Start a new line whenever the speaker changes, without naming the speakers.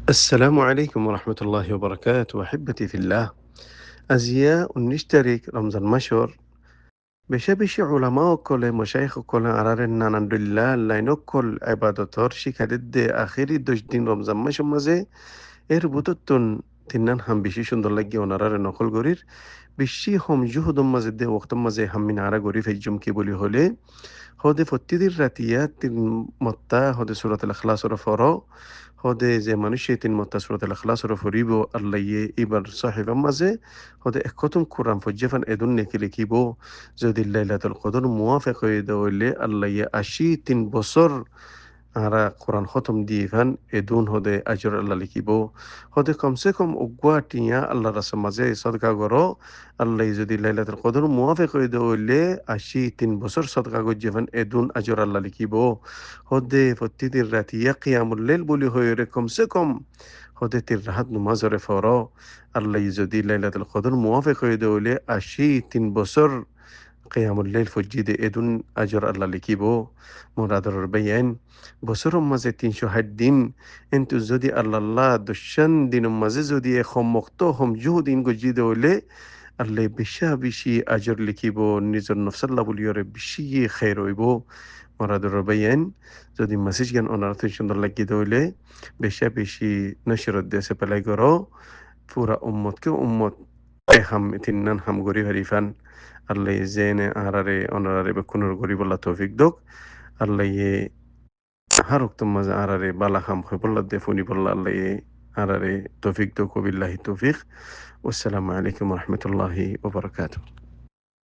السلام عليكم ورحمة الله وبركاته أحبتي في الله أزياء نشترك رمضان مشهور বেশা বেশি উলামাসকলে মশাইখসকলে আৰাৰে নানানদুল্লাহ লাইনকল আইবাদতৰ শিখাদিদ্দে আখেরি 10 দিন রমজান মাসের মাঝে এর বুতত্তন তিন্নান হাম বেশি সুন্দর লাগিয়ে ওনারারে নকল গরির বেশি হম জুহুদম মাঝে দে ওক্তম মাঝে হাম্মিন আরা গরি ফেজুম কি বলি হলে হদে ফত্তিদির রাতিয়া তিন মত্তা হদে সুরাত আল ইখলাসর ফর হদে যে মানুষে তিন মত্তা সুরাত আল ইখলাসর ফরিব আল্লাহয়ে এবার সাহেবের মাঝে হদে একতম কোরআন ফজ্জাফান এদুন নেকি লিখিব যদি লাইলাতুল কদর মুওয়াফেক হয়ে দেওয়ালে আল্লাহয়ে 83 বছর আরা কোরআন খতম দিয়ে ফান এদুন হদে আজর আল্লাহ লিখিব হদে কমসে কম উগুয়া টিয়া আল্লাহ রাসের মাঝে সদকা করো আল্লাহ যদি লাইলাতুল কদর মুওয়াফেক হয়ে দেওয়ালে 83 বছর সদকা গজ্জে ফান এদুন আজর আল্লাহ লিখিব হদে প্রতিদিন রাতিয়া কিয়ামুল লাইল বলি হয়ে রে কমসে কম হদে তির রাহাত নমাজরে ফর আল্লাহ যদি লাইলাতুল কদর মুওয়াফেক হয়ে দেওয়ালে 83 বছর কিয়ামুল লাইল ফজ্জিদে এদুন আজর আল্লাহ লিখিব মুরাদর বেয়ান বছরের মাঝে 360 দিন কিন্তু যদি আল্লাহ দশান দিনের মাঝে যদি সমক্ত হম জুহুদিন গজ্জিদে হইলে আল্লাহ বেশা বেশি আজর লিখিব নিজের নফসাল্লাহ বলিয়রে বেশি খের হইব মরাদর বেয়ান যদি মেসেজ জ্ঞান অনার্থ সুন্দর লাগিয়ে হইলে বেশা বেশি নসিরত দেশে পেলাই করো পুরা উম্মতকে উম্মত হাম তিন্নান হাম গরি হারিফান আল্লাহ জেনে আরারে অনারারে বেকুনুর গরি বল্লা তৌফিক দোক আল্লাহ har maza arare bala ham khibulla defuni balla allahi arare tawfiq do ko billahi tawfiq wassalamu alaikum wa rahmatullahi wa barakatuh